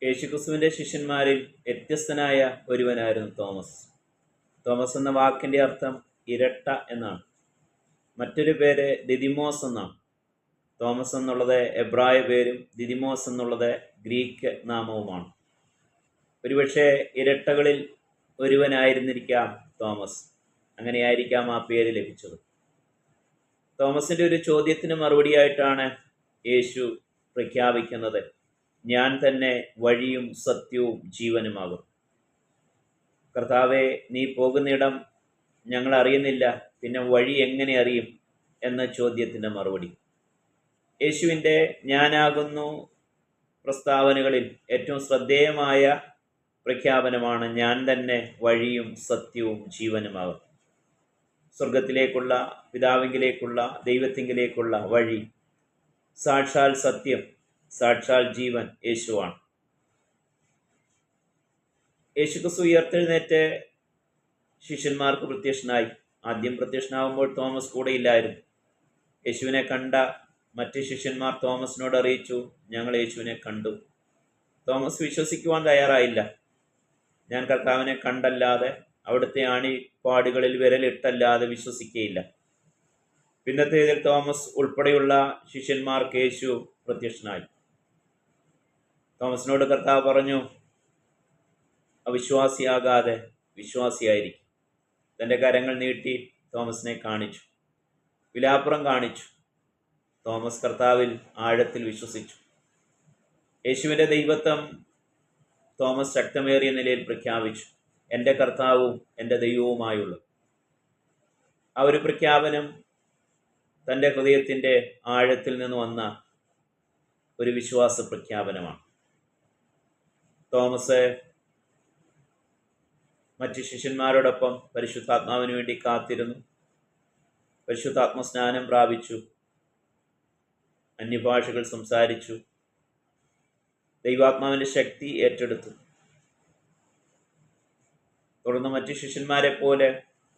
യേശുക്രിസ്തുവിൻ്റെ ശിഷ്യന്മാരിൽ വ്യത്യസ്തനായ ഒരുവനായിരുന്നു Thomas. Thomas എന്ന വാക്കിൻ്റെ അർത്ഥം ഇരട്ട എന്നാണ്. മറ്റൊരു പേര് ദിദിമോസ് എന്നാണ്. തോമസ് എന്നുള്ളത് എബ്രായ പേരും ദിദിമോസ് എന്നുള്ളത് ഗ്രീക്ക് നാമവുമാണ്. ഒരുപക്ഷെ ഇരട്ടകളിൽ ഒരുവനായിരുന്നിരിക്കാം തോമസ്. അങ്ങനെയായിരിക്കാം ആ പേര് ലഭിച്ചത്. തോമസിൻ്റെ ഒരു ചോദ്യത്തിന് മറുപടിയായിട്ടാണ് യേശു പ്രഖ്യാപിക്കുന്നത്, ഞാൻ തന്നെ വഴിയും സത്യവും ജീവനുമാകും. കർത്താവെ, നീ പോകുന്നിടം ഞങ്ങൾ അറിയുന്നില്ല, പിന്നെ വഴി എങ്ങനെ അറിയും എന്ന ചോദ്യത്തിൻ്റെ മറുപടി. യേശുവിൻ്റെ ഞാനാകുന്നു പ്രസ്താവനകളിൽ ഏറ്റവും ശ്രദ്ധേയമായ പ്രഖ്യാപനമാണ് ഞാൻ തന്നെ വഴിയും സത്യവും ജീവനുമാകും. സ്വർഗത്തിലേക്കുള്ള, പിതാവിങ്കിലേക്കുള്ള, ദൈവത്തിങ്കിലേക്കുള്ള വഴി, സാക്ഷാൽ സത്യം, സാക്ഷാൽ ജീവൻ യേശുവാണ്. യേശുക്രിസ്തു ഉയർത്തെഴുന്നേറ്റ് ശിഷ്യന്മാർക്ക് പ്രത്യക്ഷനായി. ആദ്യം പ്രത്യക്ഷനാകുമ്പോൾ തോമസ് കൂടെയില്ലായിരുന്നു. യേശുവിനെ കണ്ട മറ്റ് ശിഷ്യന്മാർ തോമസിനോട് അറിയിച്ചു, ഞങ്ങൾ യേശുവിനെ കണ്ടു. തോമസ് വിശ്വസിക്കുവാൻ തയ്യാറായില്ല. ഞാൻ കർത്താവിനെ കണ്ടല്ലാതെ, അവിടുത്തെ ആണിപ്പാടുകളിൽ വിരലിട്ടല്ലാതെ വിശ്വസിക്കുകയില്ല. പിന്നത്തേതിൽ തോമസ് ഉൾപ്പെടെയുള്ള ശിഷ്യന്മാർക്ക് യേശു പ്രത്യക്ഷനായി. തോമസിനോട് കർത്താവ് പറഞ്ഞു, അവിശ്വാസിയാകാതെ വിശ്വാസിയായിരിക്കും. തൻ്റെ കരങ്ങൾ നീട്ടി തോമസിനെ കാണിച്ചു, വിലാപ്പുറം കാണിച്ചു. തോമസ് കർത്താവിൽ ആഴത്തിൽ വിശ്വസിച്ചു. യേശുവിൻ്റെ ദൈവത്വം തോമസ് ശക്തമേറിയ നിലയിൽ പ്രഖ്യാപിച്ചു, എൻ്റെ കർത്താവും എൻ്റെ ദൈവവുമായുള്ളൂ. ആ ഒരു പ്രഖ്യാപനം തൻ്റെ ഹൃദയത്തിൻ്റെ ആഴത്തിൽ നിന്ന് വന്ന ഒരു വിശ്വാസ പ്രഖ്യാപനമാണ്. തോമസ് മറ്റ് ശിഷ്യന്മാരോടൊപ്പം പരിശുദ്ധാത്മാവിന് വേണ്ടി കാത്തിരുന്നു. പരിശുദ്ധാത്മ സ്നാനം പ്രാപിച്ചു, അന്യഭാഷകൾ സംസാരിച്ചു, ദൈവാത്മാവിൻ്റെ ശക്തി ഏറ്റെടുത്തു. തുടർന്ന് മറ്റ് ശിഷ്യന്മാരെ പോലെ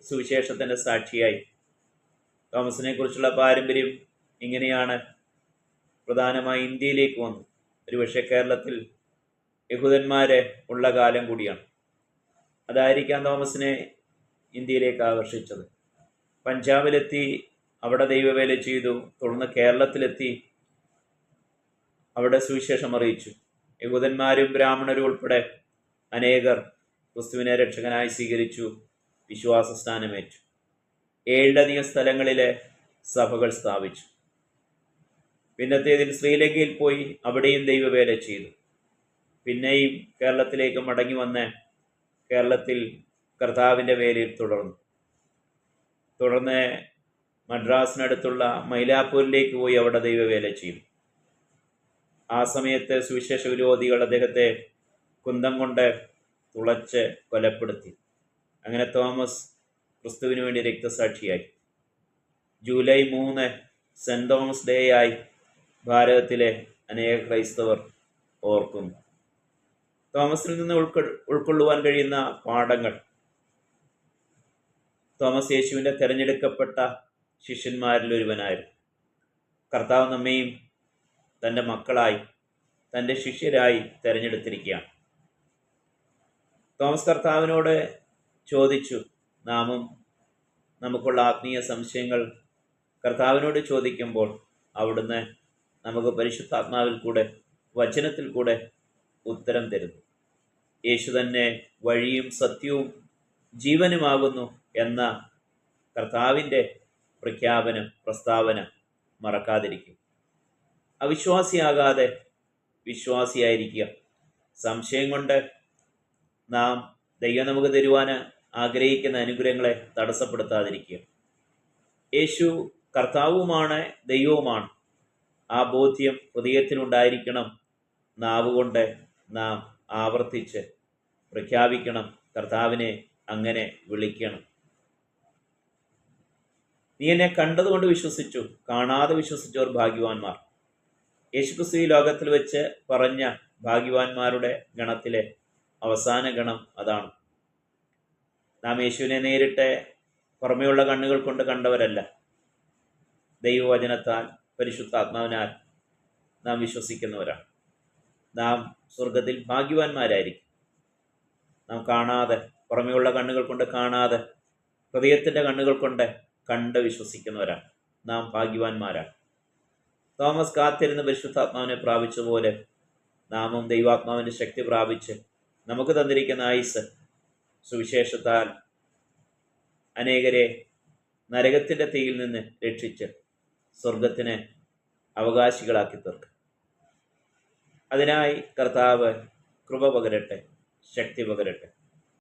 സുവിശേഷത്തിൻ്റെ സാക്ഷിയായി. തോമസിനെ കുറിച്ചുള്ള പാരമ്പര്യം ഇങ്ങനെയാണ്. പ്രധാനമായി ഇന്ത്യയിലേക്ക് വന്നു. ഒരുപക്ഷെ കേരളത്തിൽ യഹൂദന്മാരെ ഉള്ള കാലം കൂടിയാണ്. അതായിരിക്കാം തോമസിനെ ഇന്ത്യയിലേക്ക് ആകർഷിച്ചത്. പഞ്ചാബിലെത്തി, അവിടെ ദൈവവേല ചെയ്തു. തുടർന്ന് കേരളത്തിലെത്തി, അവിടെ സുവിശേഷം അറിയിച്ചു. യഹൂദന്മാരും ബ്രാഹ്മണരും ഉൾപ്പെടെ അനേകർ ക്രിസ്തുവിനെ രക്ഷകനായി സ്വീകരിച്ചു, വിശ്വാസ സ്ഥാനമേറ്റു. 7 സ്ഥലങ്ങളിലെ സഭകൾ സ്ഥാപിച്ചു. പിന്നത്തേതിൽ ശ്രീലങ്കയിൽ പോയി, അവിടെയും ദൈവവേല ചെയ്തു. പിന്നെയും കേരളത്തിലേക്ക് മടങ്ങി വന്ന് കേരളത്തിൽ കർത്താവിൻ്റെ വേലയിൽ തുടർന്ന് മദ്രാസിനടുത്തുള്ള മൈലാപ്പൂരിലേക്ക് പോയി അവിടെ ദൈവവേല ചെയ്തു. ആ സമയത്ത് സുവിശേഷ വിരോധികൾ അദ്ദേഹത്തെ കുന്തം കൊണ്ട് തുളച്ച് കൊലപ്പെടുത്തി. അങ്ങനെ തോമസ് ക്രിസ്തുവിന് വേണ്ടി രക്തസാക്ഷിയായി. ജൂലൈ 3 സെൻറ് തോമസ് ഡേ ആയി ഭാരതത്തിലെ അനേക ക്രൈസ്തവർ ഓർക്കുന്നു. തോമസിൽ നിന്ന് ഉൾക്കൊള്ളുവാൻ കഴിയുന്ന പാഠങ്ങൾ. തോമസ് യേശുവിൻ്റെ തിരഞ്ഞെടുക്കപ്പെട്ട ശിഷ്യന്മാരിൽ ഒരുവനായിരുന്നു. കർത്താവ് നമ്മെയും തൻ്റെ മക്കളായി, തൻ്റെ ശിഷ്യരായി തിരഞ്ഞെടുത്തിരിക്കുകയാണ്. തോമസ് കർത്താവിനോട് ചോദിച്ചു. നാമും നമുക്കുള്ള ആത്മീയ സംശയങ്ങൾ കർത്താവിനോട് ചോദിക്കുമ്പോൾ അവിടുന്ന് നമുക്ക് പരിശുദ്ധാത്മാവിൽ കൂടെ, വചനത്തിൽ കൂടെ ഉത്തരം തരുന്നു. യേശു തന്നെ വഴിയും സത്യവും ജീവനുമാകുന്നു എന്ന കർത്താവിൻ്റെ പ്രസ്താവന മറക്കാതിരിക്കും. അവിശ്വാസിയാകാതെ വിശ്വാസിയായിരിക്കുക. സംശയം കൊണ്ട് നാം ദൈവം നമുക്ക് തരുവാൻ ആഗ്രഹിക്കുന്ന അനുഗ്രഹങ്ങളെ തടസ്സപ്പെടുത്താതിരിക്കുക. യേശു കർത്താവുമാണ്, ദൈവവുമാണ്. ആ ബോധ്യം ഹൃദയത്തിലുണ്ടായിരിക്കണം. നാവുകൊണ്ട് നാം ആവർത്തിച്ച് പ്രഖ്യാപിക്കണം, കർത്താവിനെ അങ്ങനെ വിളിക്കണം. നീ എന്നെ കണ്ടതുകൊണ്ട് വിശ്വസിച്ചു, കാണാതെ വിശ്വസിച്ചവർ ഭാഗ്യവാന്മാർ. യേശുക്രിസ്തു ഈ ലോകത്തിൽ വെച്ച് പറഞ്ഞ ഭാഗ്യവാന്മാരുടെ ഗണത്തിലെ അവസാന ഗണം അതാണ്. നാം യേശുവിനെ നേരിട്ട് പുറമെയുള്ള കണ്ണുകൾ കൊണ്ട് കണ്ടവരല്ല. ദൈവവചനത്താൽ, പരിശുദ്ധാത്മാവിനാൽ നാം വിശ്വസിക്കുന്നവരാണ്. നാം സ്വർഗത്തിൽ ഭാഗ്യവാന്മാരായിരിക്കും. നാം കാണാതെ, പുറമെയുള്ള കണ്ണുകൾ കൊണ്ട് കാണാതെ, ഹൃദയത്തിൻ്റെ കണ്ണുകൾ കൊണ്ട് കണ്ട് വിശ്വസിക്കുന്നവരാണ്. നാം ഭാഗ്യവാന്മാരാണ്. തോമസ് കാത്തിരുന്ന് പരിശുദ്ധാത്മാവിനെ പ്രാപിച്ച പോലെ നാമും ദൈവാത്മാവിൻ്റെ ശക്തി പ്രാപിച്ച് നമുക്ക് തന്നിരിക്കുന്ന ആയുസ് സുവിശേഷത്താൽ അനേകരെ നരകത്തിൻ്റെ തീയിൽ നിന്ന് രക്ഷിച്ച് സ്വർഗത്തിന് അവകാശികളാക്കി തീർക്കും. അതിനായി കർത്താവ് കൃപ പകരട്ടെ, ശക്തി പകരട്ടെ.